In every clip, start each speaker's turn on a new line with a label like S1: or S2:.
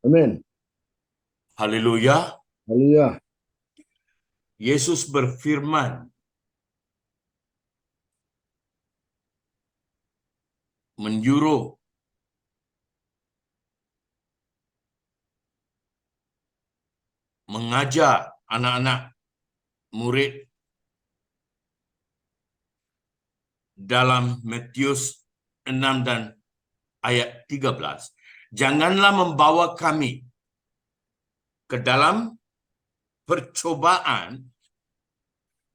S1: Amin.
S2: Haleluya.
S1: Haleluya.
S2: Yesus berfirman, menyuruh mengajar anak-anak murid dalam Matius 6 dan ayat 13. Janganlah membawa kami ke dalam percobaan,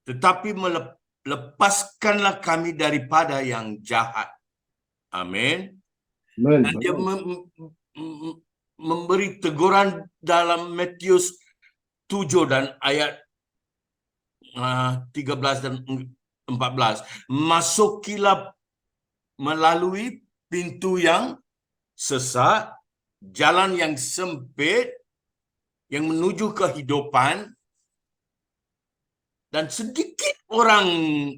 S2: tetapi lepaskanlah kami daripada yang jahat. Amin.
S1: Amin.
S2: Dan dia memberi teguran dalam Matius 7 dan ayat 13 dan 14. Masukilah melalui pintu yang sesat, jalan yang sempit yang menuju kehidupan, dan sedikit orang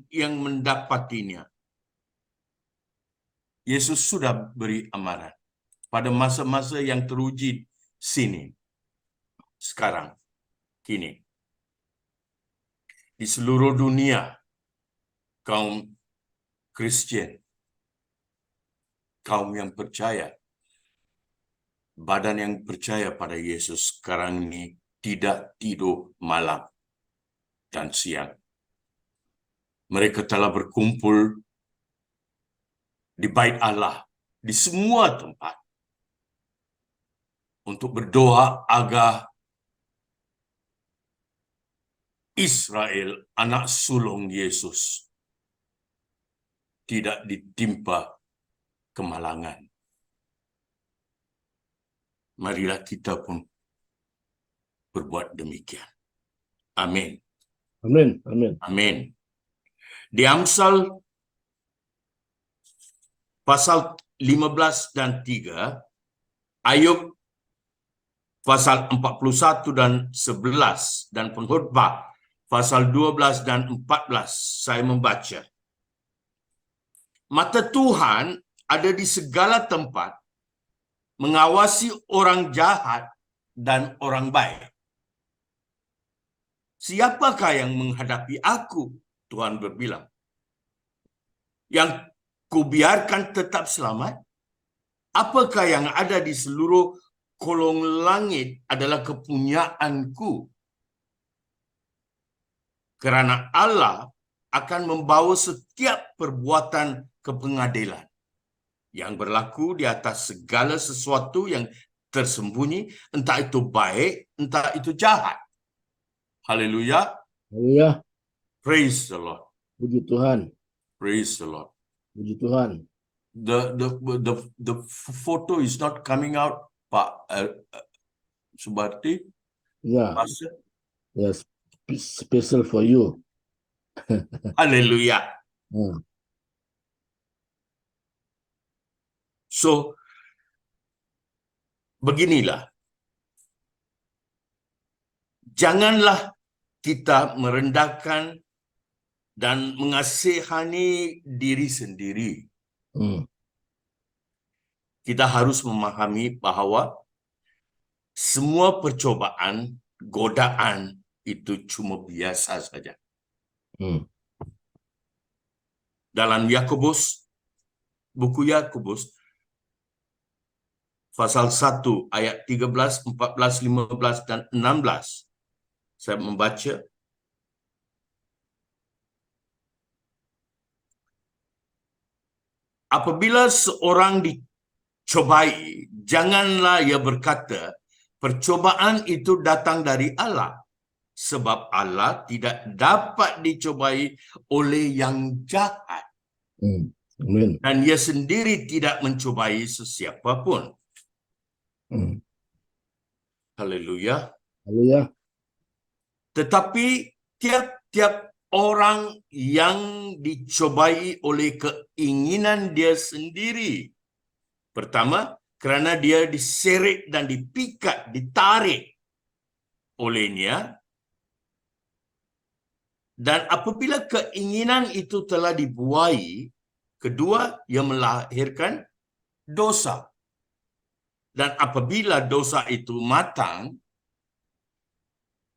S2: yang mendapatinya. Yesus sudah beri amanat pada masa-masa yang teruji sini. Sekarang, kini. Di seluruh dunia, kaum Kristian, kaum yang percaya, badan yang percaya pada Yesus sekarang ini tidak tidur malam dan siang. Mereka telah berkumpul di bait Allah, di semua tempat, untuk berdoa agar Israel, anak sulung Yesus, tidak ditimpa kemalangan. Marilah kita pun berbuat demikian. Amin.
S1: Amin. Amin.
S2: Amin. Di Amsal pasal 15 dan 3, Ayub pasal 41 dan 11, dan Pengkhotbah pasal 12 dan 14, saya membaca. Mata Tuhan ada di segala tempat, mengawasi orang jahat dan orang baik. Siapakah yang menghadapi aku? Tuhan berbilang. Yang kubiarkan tetap selamat? Apakah yang ada di seluruh kolong langit adalah kepunyaanku? Kerana Allah akan membawa setiap perbuatan ke pengadilan yang berlaku di atas segala sesuatu yang tersembunyi, entah itu baik, entah itu jahat. Haleluya.
S1: Haleluya.
S2: Praise the Lord.
S1: Puji Tuhan.
S2: Praise the Lord.
S1: Puji Tuhan.
S2: The photo is not coming out, Pak Subarti.
S1: Ya.
S2: Pastor.
S1: Yes. Special for you.
S2: Haleluya. So, beginilah. Janganlah kita merendahkan dan mengasihani diri sendiri. Kita harus memahami bahawa semua percobaan, godaan itu cuma biasa saja. Dalam Yakobus, buku Yakobus, pasal 1 ayat 13, 14, 15 dan 16. Saya membaca. Apabila seorang dicobai, janganlah ia berkata, percobaan itu datang dari Allah. Sebab Allah tidak dapat dicobai oleh yang jahat.
S1: Amin.
S2: Dan ia sendiri tidak mencobai sesiapa pun. Haleluya.
S1: Haleluya.
S2: Tetapi tiap-tiap orang yang dicobai oleh keinginan dia sendiri. Pertama, kerana dia diseret dan dipikat, ditarik olehnya. Dan apabila keinginan itu telah dibuai, kedua, ia melahirkan dosa. Dan apabila dosa itu matang,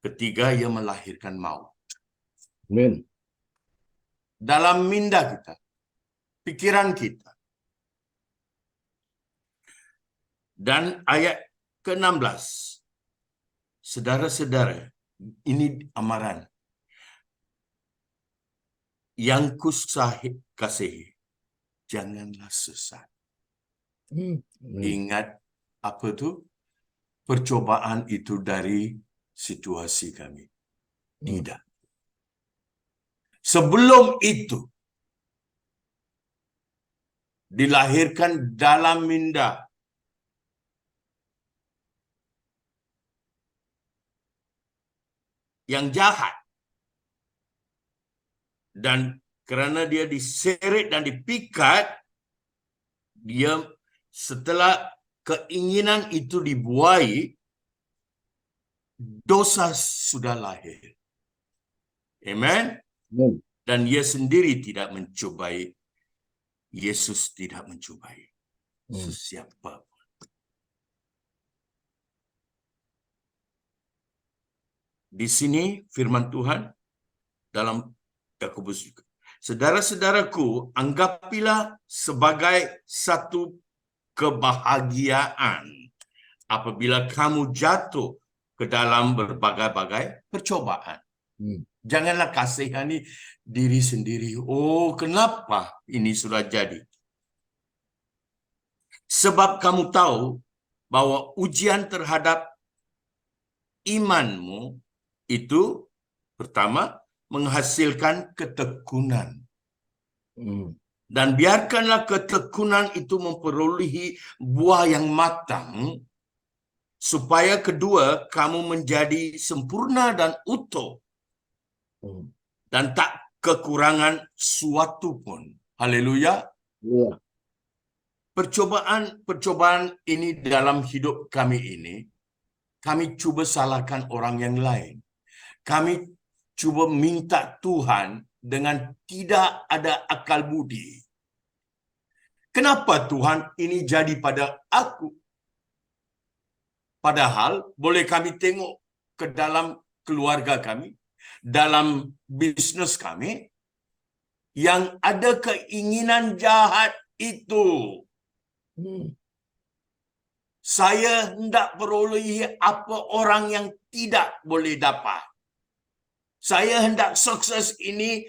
S2: ketiga ia melahirkan maut.
S1: Amin.
S2: Dalam minda kita, pikiran kita. Dan ayat ke-16. Saudara-saudara, ini amaran yang kasihi, janganlah sesat.
S1: Amin.
S2: Ingat apa tu? Percobaan itu dari situasi kami. Tidak. Sebelum itu, dilahirkan dalam minda yang jahat. Dan kerana dia diseret dan dipikat, dia setelah keinginan itu dibuai, dosa sudah lahir. Amen.
S1: Amin.
S2: Dan ia sendiri tidak mencubai. Yesus tidak mencubai sesiapa. Di sini firman Tuhan dalam Yakobus juga. Saudara-saudaraku, anggapilah sebagai satu kebahagiaan apabila kamu jatuh ke dalam berbagai-bagai percobaan. Janganlah kasihani diri sendiri. Oh, kenapa ini sudah jadi? Sebab kamu tahu bahwa ujian terhadap imanmu itu pertama menghasilkan ketekunan. Dan biarkanlah ketekunan itu memperolehi buah yang matang, supaya kedua kamu menjadi sempurna dan utuh, dan tak kekurangan suatu pun. Haleluya.
S1: Ya.
S2: Percobaan ini dalam hidup kami ini, kami cuba salahkan orang yang lain. Kami cuba minta Tuhan dengan tidak ada akal budi. Kenapa Tuhan ini jadi pada aku? Padahal boleh kami tengok ke dalam keluarga kami, dalam bisnes kami, yang ada keinginan jahat itu. Saya hendak perolehi apa orang yang tidak boleh dapat. Saya hendak sukses ini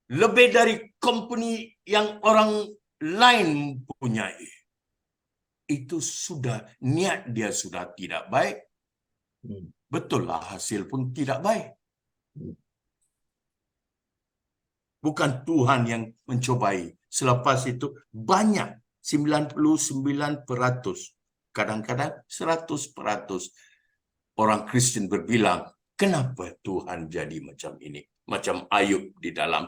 S2: lebih dari company yang orang lain punyai. Itu sudah, niat dia sudah tidak baik. Betul lah, hasil pun tidak baik. Bukan Tuhan yang mencobai. Selepas itu banyak, 99%, kadang-kadang 100% orang Kristen berbilang, kenapa Tuhan jadi macam ini? Macam Ayub di dalam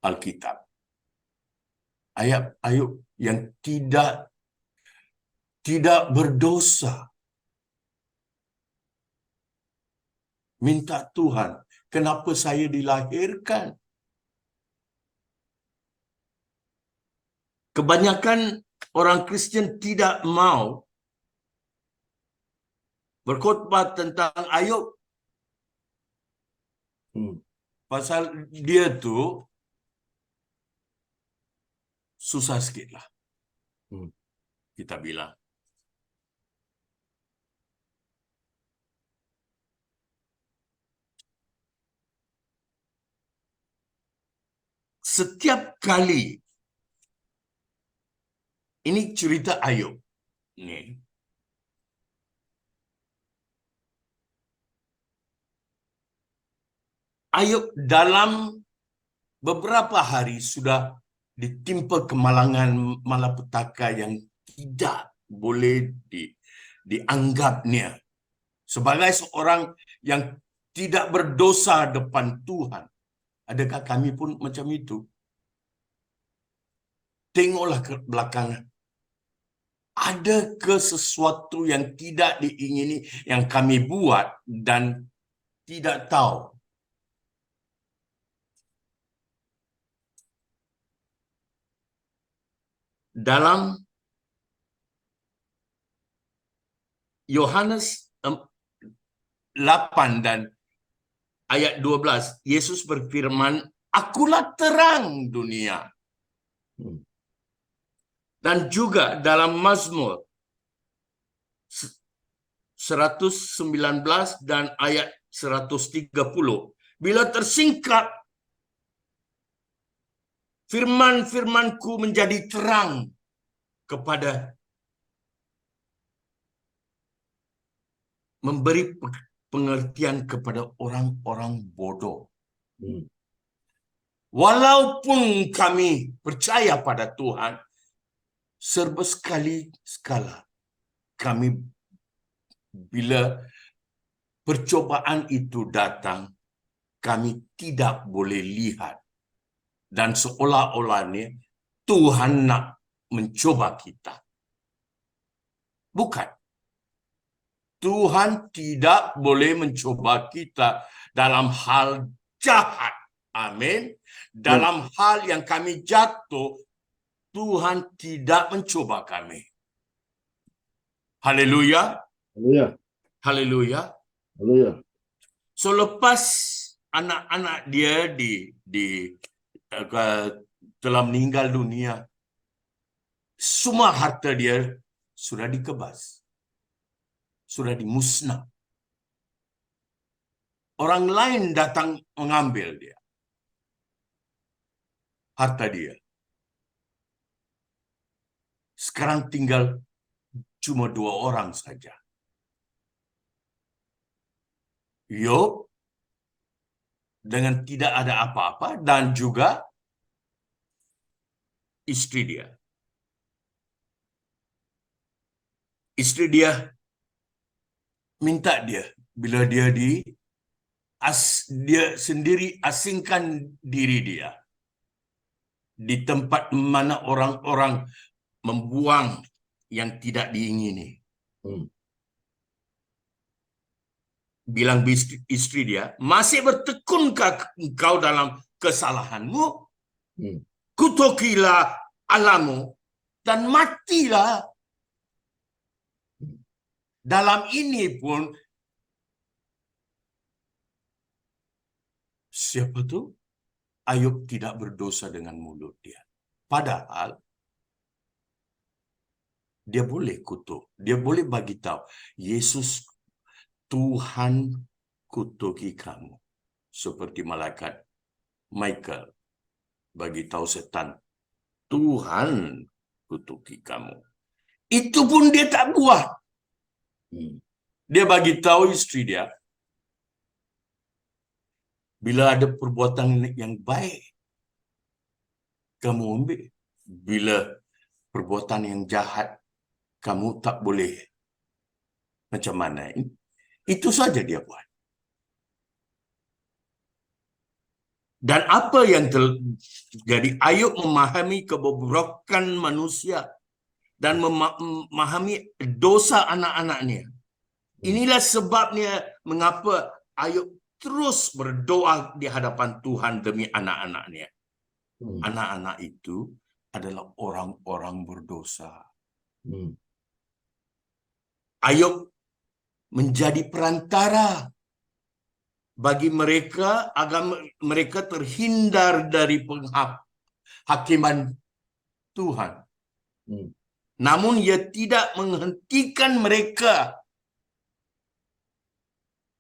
S2: Alkitab. Ayub yang tidak berdosa. Minta Tuhan, kenapa saya dilahirkan? Kebanyakan orang Kristen tidak mau berkhotbah tentang Ayub. Pasal dia tu susah sikit lah. Kita bilang. Setiap kali, ini cerita Ayub. Ni. Ayub dalam beberapa hari sudah ditimpa kemalangan malapetaka yang tidak boleh dianggapnya sebagai seorang yang tidak berdosa depan Tuhan. Adakah kami pun macam itu? Tengoklah ke belakang. Adakah sesuatu yang tidak diingini yang kami buat dan tidak tahu? Dalam Yohanes 8 dan ayat 12, Yesus berfirman, "Akulah terang dunia." Dan juga dalam Mazmur 119 dan ayat 130, bila tersingkap, firman-firmanku menjadi terang kepada memberi pengertian kepada orang-orang bodoh. Walaupun kami percaya pada Tuhan, serba sekala kami bila percobaan itu datang, kami tidak boleh lihat. Dan seolah-olahnya Tuhan nak mencoba kita. Bukan. Tuhan tidak boleh mencoba kita dalam hal jahat. Amin. Dalam hal yang kami jatuh, Tuhan tidak mencoba kami. Haleluya.
S1: Haleluya.
S2: Haleluya.
S1: Haleluya.
S2: So lepas anak-anak dia telah meninggal dunia, semua harta dia sudah dikebas, sudah dimusnah. Orang lain datang mengambil dia, harta dia. Sekarang tinggal cuma 2 orang saja. Yop dengan tidak ada apa-apa, dan juga istri dia. Istri dia minta dia, bila dia dia sendiri asingkan diri dia di tempat mana orang-orang membuang yang tidak diingini. Bilang istri dia, "Masih bertekunkah engkau dalam kesalahanmu? Kutukilah Allahmu dan matilah." Dalam ini pun, siapa tu? Ayub tidak berdosa dengan mulut dia. Padahal dia boleh kutuk, dia boleh bagi tahu, Yesus, Tuhan kutuki kamu. Seperti malaikat Michael bagi tahu setan, Tuhan kutuki kamu. Itu pun dia tak buat. Dia bagi tahu istri dia, bila ada perbuatan yang baik, kamu ambil. Bila perbuatan yang jahat, kamu tak boleh. Macam mana? Itu saja dia buat. Dan apa yang terjadi? Ayub memahami kebobrokan manusia dan memahami dosa anak-anaknya. Inilah sebabnya mengapa Ayub terus berdoa di hadapan Tuhan demi anak-anaknya. Anak-anak itu adalah orang-orang berdosa. Ayub menjadi perantara bagi mereka agar mereka terhindar dari penghakiman Tuhan. Namun ia tidak menghentikan mereka.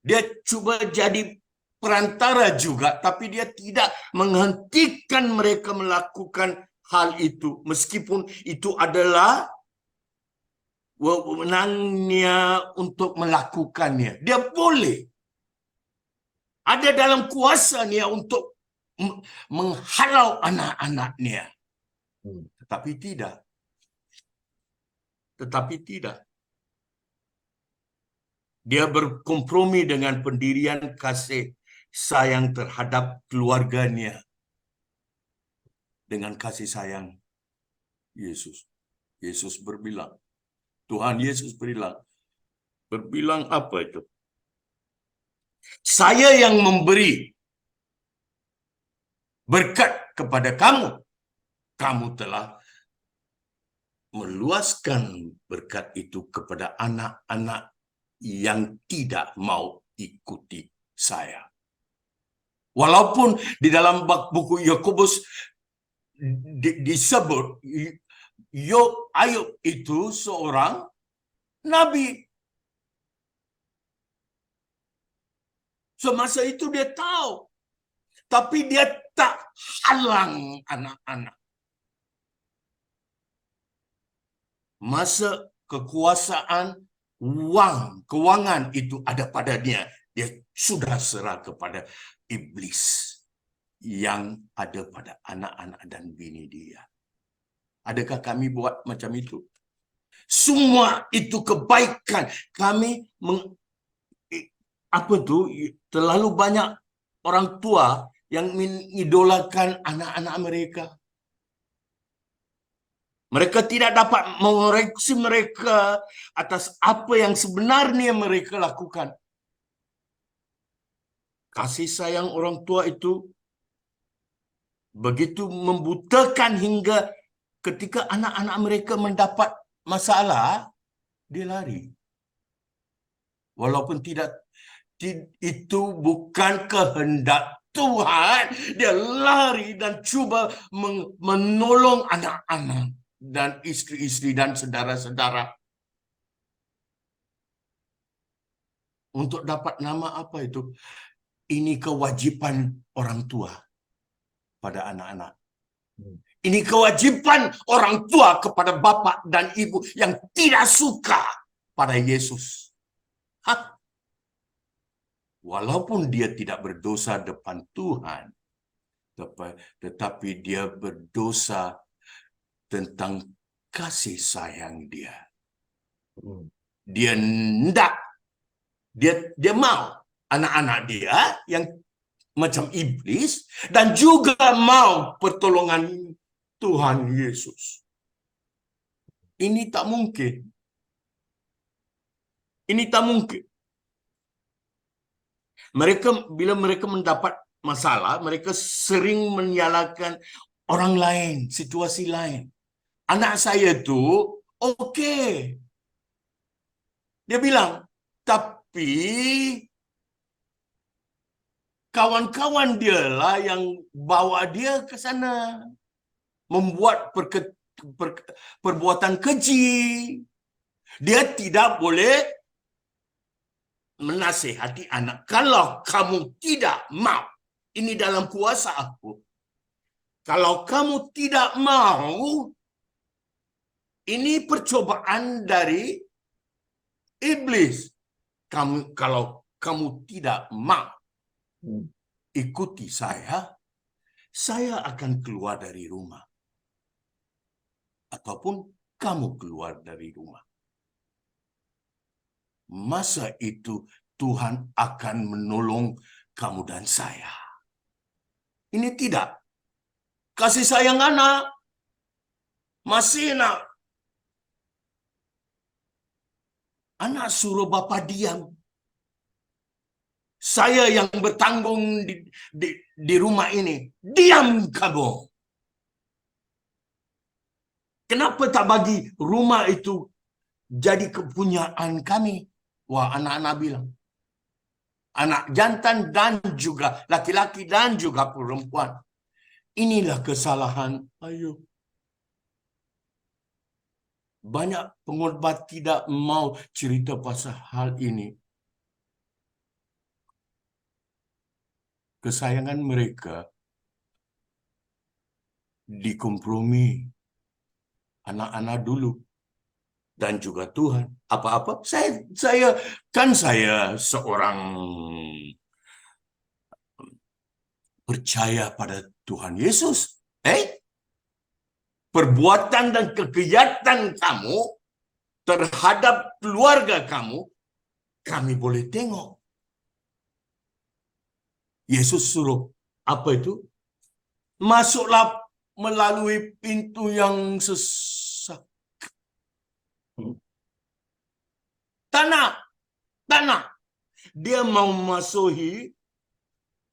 S2: Dia cuba jadi perantara juga, tapi dia tidak menghentikan mereka melakukan hal itu, meskipun itu adalah wewenangnya untuk melakukannya. Dia boleh. Ada dalam kuasanya untuk menghalau anak-anaknya. Tetapi tidak. Dia berkompromi dengan pendirian kasih sayang terhadap keluarganya dengan kasih sayang Yesus. Yesus berbilang, Tuhan Yesus berbilang apa itu? Saya yang memberi berkat kepada kamu. Kamu telah meluaskan berkat itu kepada anak-anak yang tidak mau ikuti saya. Walaupun di dalam buku Yakobus disebut Ayub itu seorang nabi. Semasa itu dia tahu, tapi dia tak halang anak-anak. Masa kekuasaan kewangan itu ada pada dia, dia sudah serah kepada iblis yang ada pada anak-anak dan bini dia. Adakah kami buat macam itu? Semua itu kebaikan. Kami terlalu banyak orang tua yang mengidolakan anak-anak mereka. Mereka tidak dapat mengoreksi mereka atas apa yang sebenarnya mereka lakukan. Kasih sayang orang tua itu begitu membutakan hingga ketika anak-anak mereka mendapat masalah, dia lari. Walaupun itu bukan kehendak Tuhan, dia lari dan cuba menolong anak-anak dan istri-istri dan saudara-saudara. Untuk dapat nama apa itu? Ini kewajiban orang tua pada anak-anak. Ini kewajiban orang tua kepada bapak dan ibu yang tidak suka pada Yesus. Walaupun dia tidak berdosa depan Tuhan, tetapi dia berdosa tentang kasih sayang dia. Dia hendak, dia mau anak-anak dia yang macam iblis dan juga mau pertolongan Tuhan Yesus. Ini tak mungkin. Ini tak mungkin. Bila mereka mendapat masalah, mereka sering menyalahkan orang lain, situasi lain. Anak saya tu okey. Dia bilang, tapi kawan-kawan dia lah yang bawa dia ke sana. Membuat perbuatan keji. Dia tidak boleh menasihati anak. Kalau kamu tidak mau, ini dalam kuasa aku. Kalau kamu tidak mau, ini percobaan dari iblis. Kalau kamu tidak mau ikuti saya akan keluar dari rumah. Ataupun kamu keluar dari rumah. Masa itu Tuhan akan menolong kamu dan saya. Ini tidak. Kasih sayang anak. Masih nak. Anak suruh bapa diam. Saya yang bertanggung di rumah ini. Diam kamu. Kenapa tak bagi rumah itu jadi kepunyaan kami? Wah, anak-anak bilang. Anak jantan dan juga laki-laki dan juga perempuan. Inilah kesalahan Ayub. Banyak pengorban tidak mau cerita pasal hal ini. Kesayangan mereka dikompromi. Anak-anak dulu. Dan juga Tuhan. Apa-apa. Saya seorang percaya pada Tuhan Yesus. Perbuatan dan kegiatan kamu terhadap keluarga kamu, kami boleh tengok. Yesus suruh, apa itu? Masuklah melalui pintu yang sesak. Tanah. Dia mau masuki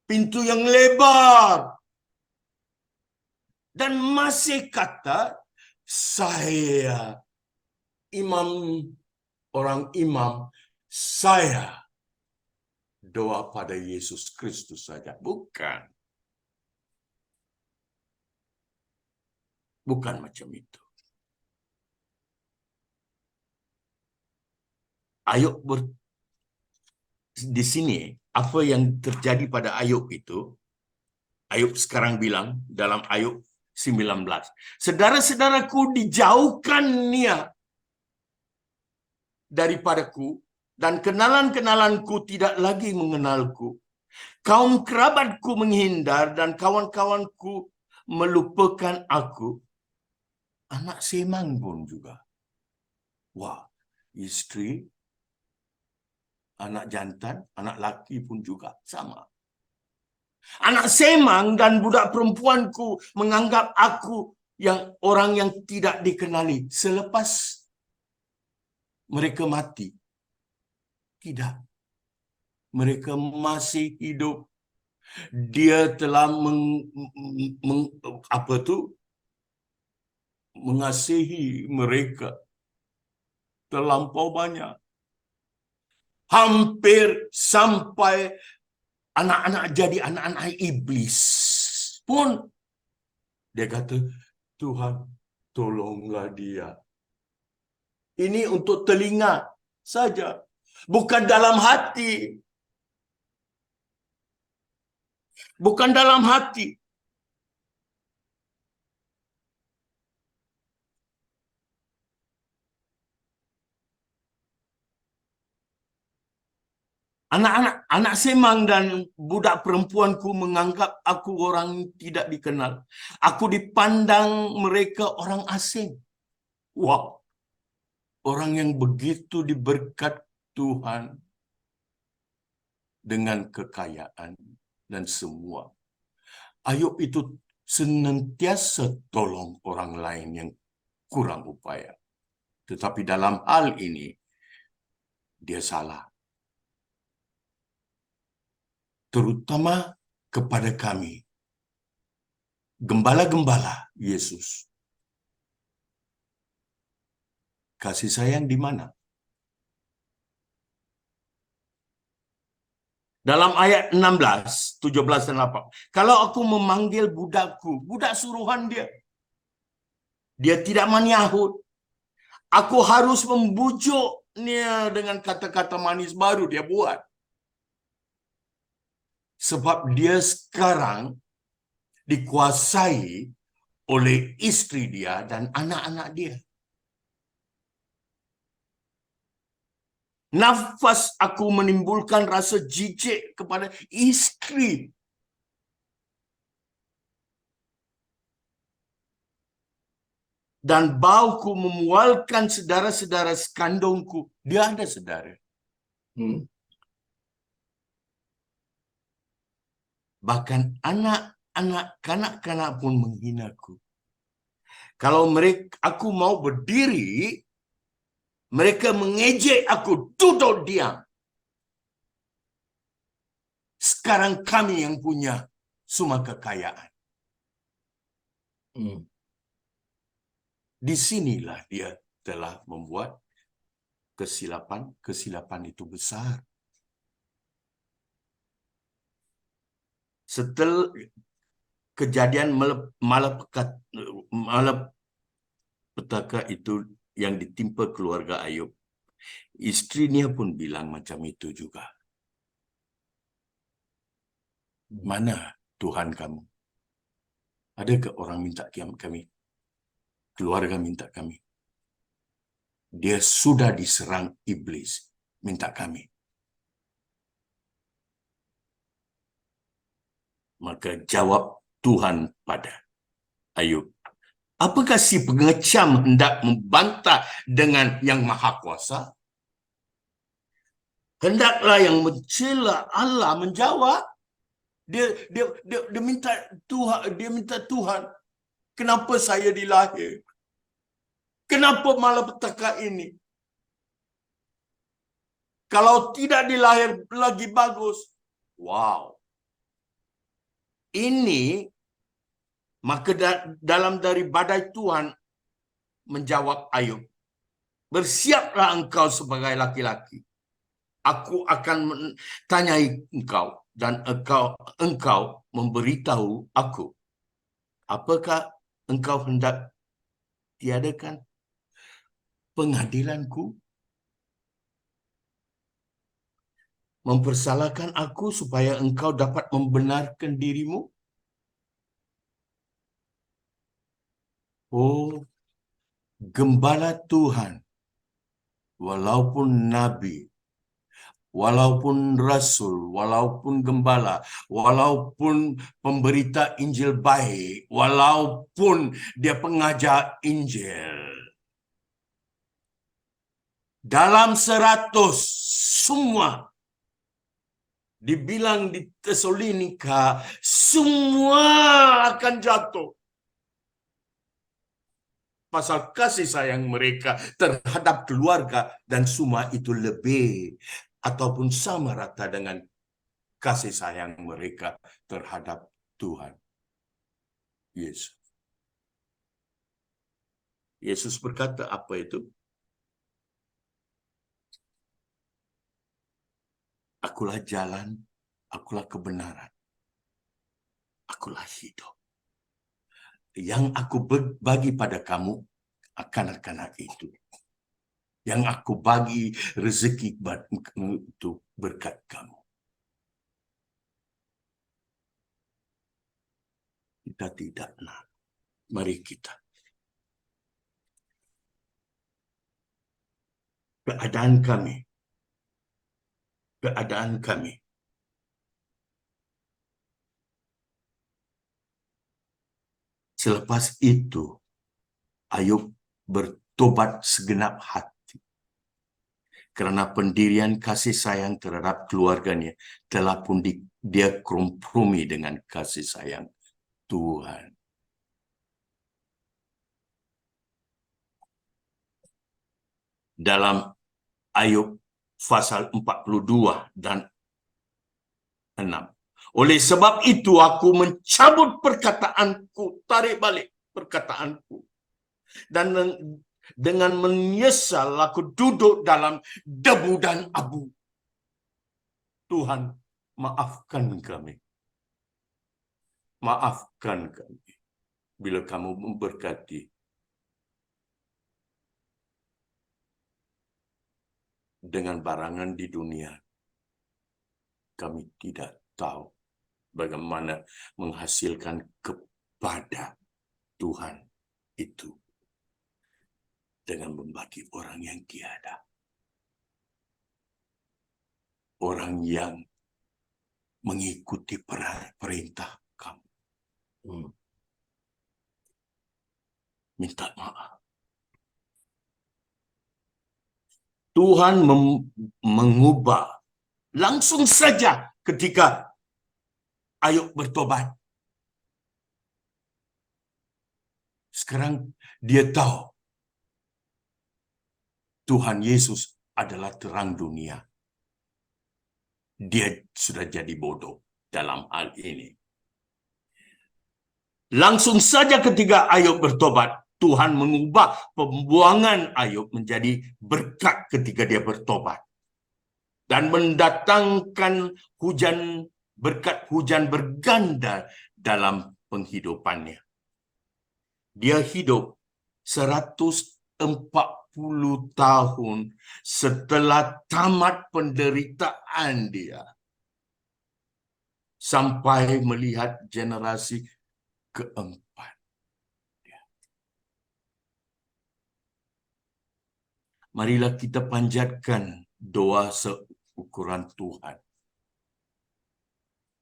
S2: pintu yang lebar. Dan masih kata, saya orang imam, saya doa pada Yesus Kristus saja. Bukan. Bukan macam itu. Ayub di sini, apa yang terjadi pada Ayub itu, Ayub sekarang bilang dalam Ayub 19, saudara-saudaraku dijauhkan ia daripadaku, dan kenalan-kenalanku tidak lagi mengenalku. Kaum kerabatku menghindar, dan kawan-kawanku melupakan aku. Anak semang pun juga. Wah, isteri, anak jantan, anak laki pun juga sama. Anak semang dan budak perempuanku menganggap aku yang orang yang tidak dikenali. Selepas mereka mati, tidak. Mereka masih hidup. Dia telah mengasihi mereka terlampau banyak. Hampir sampai anak-anak jadi anak-anak iblis pun dia kata, Tuhan, tolonglah dia. Ini untuk telinga saja, bukan dalam hati. Bukan dalam hati. Anak semang dan budak perempuanku menganggap aku orang tidak dikenal. Aku dipandang mereka orang asing. Wah, orang yang begitu diberkat Tuhan dengan kekayaan dan semua. Ayub itu senantiasa tolong orang lain yang kurang upaya. Tetapi dalam hal ini, dia salah. Terutama kepada kami, gembala-gembala Yesus. Kasih sayang di mana? Dalam ayat 16, 17 dan 8. Kalau aku memanggil budakku, budak suruhan dia, dia tidak menyahut. Aku harus membujuknya dengan kata-kata manis baru dia buat. Sebab dia sekarang dikuasai oleh istri dia dan anak-anak dia. Nafas aku menimbulkan rasa jijik kepada istri. Dan bauku memualkan saudara-saudara sekandungku. Dia ada saudara. Bahkan anak-anak kanak-kanak pun menghinaku. Kalau aku mau berdiri, mereka mengejek aku, duduk diam. Sekarang kami yang punya semua kekayaan. Di sinilah dia telah membuat kesilapan. Kesilapan itu besar. Setelah kejadian malapetaka itu yang ditimpa keluarga Ayub, istrinya pun bilang macam itu juga. Mana Tuhan kamu? Adakah orang minta kami? Keluarga minta kami. Dia sudah diserang iblis, minta kami. Maka jawab Tuhan pada Ayub, apakah si pengecam hendak membantah dengan yang maha kuasa? Hendaklah yang mencela Allah menjawab. Dia minta Tuhan, kenapa saya dilahir? Kenapa malapetaka ini? Kalau tidak dilahir lagi bagus. Wow. Ini maka dalam dari badai Tuhan menjawab Ayub, bersiaplah engkau sebagai laki-laki. Aku akan tanyai engkau dan engkau memberitahu aku. Apakah engkau hendak tiadakan pengadilanku? Mempersalahkan aku supaya engkau dapat membenarkan dirimu? Oh, gembala Tuhan, walaupun nabi, walaupun rasul, walaupun gembala, walaupun pemberita Injil baik, walaupun dia pengajar Injil, dalam 100 semua dibilang di Tesalonika, semua akan jatuh. Pasal kasih sayang mereka terhadap keluarga, dan semua itu lebih ataupun sama rata dengan kasih sayang mereka terhadap Tuhan Yesus. Yesus berkata apa itu? Akulah jalan, akulah kebenaran, akulah hidup. Yang aku bagi pada kamu akan itu. Yang aku bagi rezeki itu berkat kamu. Kita tidak nak. Mari kita. Keadaan kami. Selepas itu, Ayub bertobat segenap hati. Kerana pendirian kasih sayang terhadap keluarganya telah pun dia kompromi dengan kasih sayang Tuhan. Dalam Ayub pasal 42 dan 6. Oleh sebab itu aku mencabut perkataanku, tarik balik perkataanku. Dan dengan menyesal aku duduk dalam debu dan abu. Tuhan, maafkan kami. Maafkan kami bila kamu memberkati. Dengan barangan di dunia, kami tidak tahu bagaimana menghasilkan kepada Tuhan itu dengan membagi orang yang tiada. Orang yang mengikuti perintah kamu. Minta maaf. Tuhan mengubah langsung saja ketika Ayub bertobat. Sekarang dia tahu Tuhan Yesus adalah terang dunia. Dia sudah jadi bodoh dalam hal ini. Langsung saja ketika Ayub bertobat, Tuhan mengubah pembuangan Ayub menjadi berkat ketika dia bertobat. Dan mendatangkan berkat hujan berganda dalam penghidupannya. Dia hidup 140 tahun setelah tamat penderitaan dia. Sampai melihat generasi keempat. Marilah kita panjatkan doa seukuran Tuhan.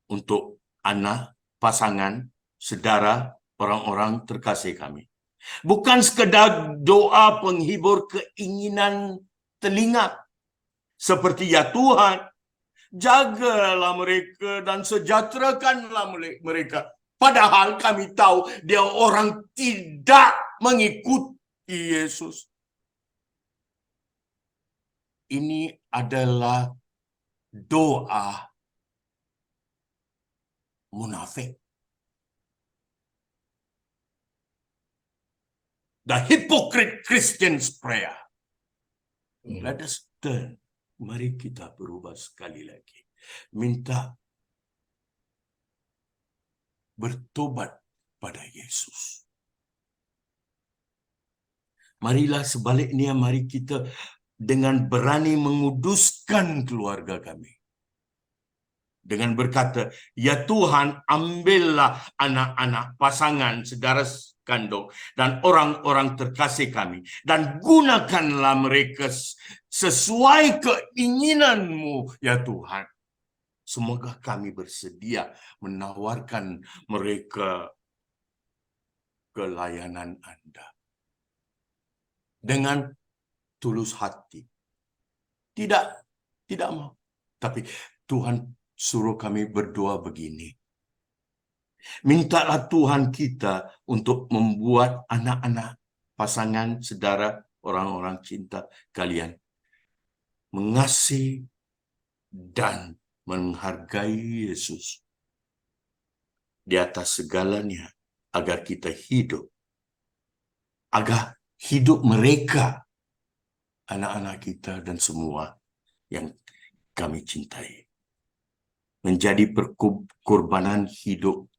S2: Untuk anak, pasangan, saudara, orang-orang terkasih kami. Bukan sekadar doa penghibur keinginan telinga. Seperti ya Tuhan, jagalah mereka dan sejahterakanlah mereka. Padahal kami tahu dia orang tidak mengikuti Yesus. Ini adalah doa munafik. The hypocrite Christian's prayer. Let us turn Mari kita berubah sekali lagi. Minta bertobat pada Yesus. Marilah sebaliknya, mari kita dengan berani menguduskan keluarga kami. Dengan berkata, ya Tuhan, ambillah anak-anak, pasangan, saudara kandung, dan orang-orang terkasih kami, dan gunakanlah mereka sesuai keinginan-Mu, ya Tuhan. Semoga kami bersedia menawarkan mereka ke layanan Anda dengan tulus hati. Tidak mau. Tapi Tuhan suruh kami berdoa begini. Mintalah Tuhan kita untuk membuat anak-anak, pasangan, saudara, orang-orang cinta kalian mengasihi dan menghargai Yesus di atas segalanya, agar kita hidup, agar hidup mereka, anak-anak kita dan semua yang kami cintai, menjadi perkorbanan hidup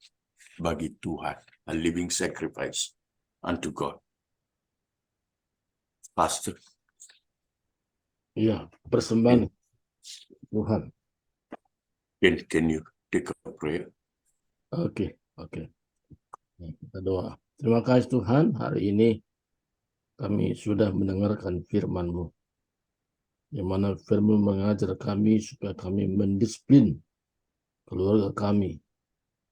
S2: bagi Tuhan, a living sacrifice unto God. Pastor.
S1: Iya, persembahan Tuhan.
S2: Can you take a prayer?
S1: Oke. Ya, kita doa. Terima kasih Tuhan, hari ini kami sudah mendengarkan firman-Mu, yang mana firman mengajar kami supaya kami mendisiplin keluarga kami,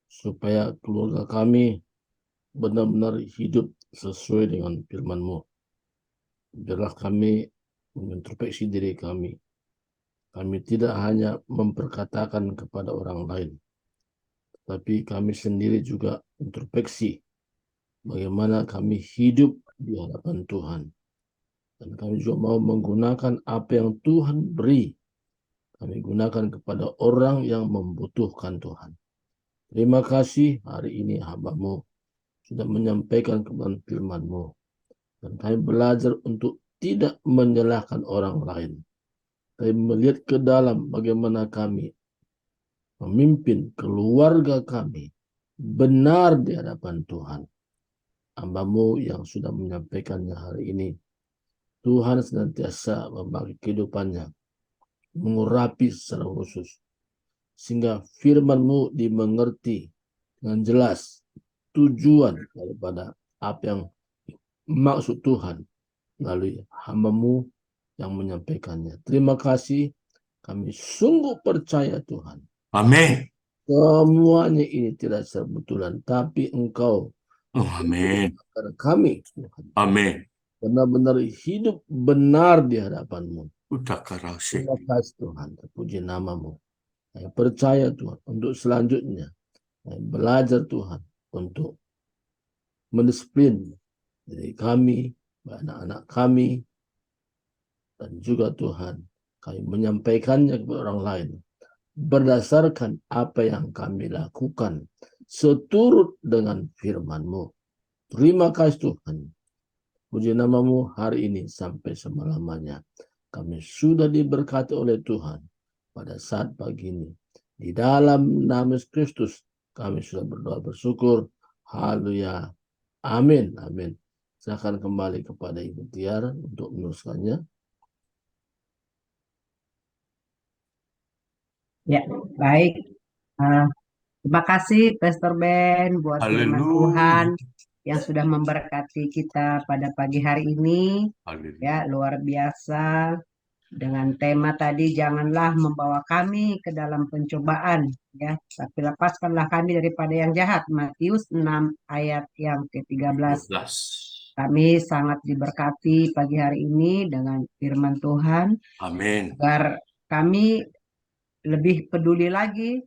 S1: supaya keluarga kami benar-benar hidup sesuai dengan firman-Mu. Biarlah kami mengintrospeksi diri kami. Kami tidak hanya memperkatakan kepada orang lain, tapi kami sendiri juga introspeksi bagaimana kami hidup di hadapan Tuhan. Dan kami juga mau menggunakan apa yang Tuhan beri. Kami gunakan kepada orang yang membutuhkan Tuhan. Terima kasih hari ini hamba-Mu sudah menyampaikan kebenaran firman-Mu. Dan kami belajar untuk tidak menyalahkan orang lain. Kami melihat ke dalam bagaimana kami memimpin keluarga kami benar di hadapan Tuhan. Hamba-Mu yang sudah menyampaikannya hari ini, Tuhan senantiasa membagi kehidupannya, mengurapi secara khusus, sehingga firman-Mu dimengerti dengan jelas tujuan daripada apa yang maksud Tuhan melalui hamba-Mu yang menyampaikannya. Terima kasih, kami sungguh percaya Tuhan.
S2: Amin.
S1: Semuanya ini tidak kebetulan, tapi Engkau
S2: Amin.
S1: karena kami Tuhan,
S2: Amin.
S1: benar-benar hidup benar di hadapan-Mu.
S2: Utakarase.
S1: Terima kasih Tuhan, terpuji nama-Mu. Saya percaya Tuhan untuk selanjutnya, saya belajar Tuhan untuk mendisiplin diri kami, anak-anak kami, dan juga Tuhan, kami menyampaikannya kepada orang lain berdasarkan apa yang kami lakukan seturut dengan firman-Mu. Terima kasih Tuhan. Puji nama-Mu hari ini sampai selama-lamanya. Kami sudah diberkati oleh Tuhan pada saat pagi ini. Di dalam nama Yesus Kristus kami sudah berdoa bersyukur. Haleluya. Amin. Amin. Silakan kembali kepada Ibu Tiar untuk meneruskannya.
S3: Ya, baik. Terima kasih Pastor Ben buat firman Tuhan
S2: Haleluya.
S3: yang sudah memberkati kita pada pagi hari ini.
S2: Haleluya.
S3: Ya, luar biasa. Dengan tema tadi, janganlah membawa kami ke dalam pencobaan, ya, tapi lepaskanlah kami daripada yang jahat. Matius 6 ayat yang ke-13.
S2: 12.
S3: Kami sangat diberkati pagi hari ini dengan firman Tuhan,
S2: Amin.
S3: agar kami lebih peduli lagi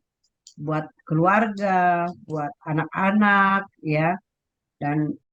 S3: buat keluarga, buat anak-anak, ya, dan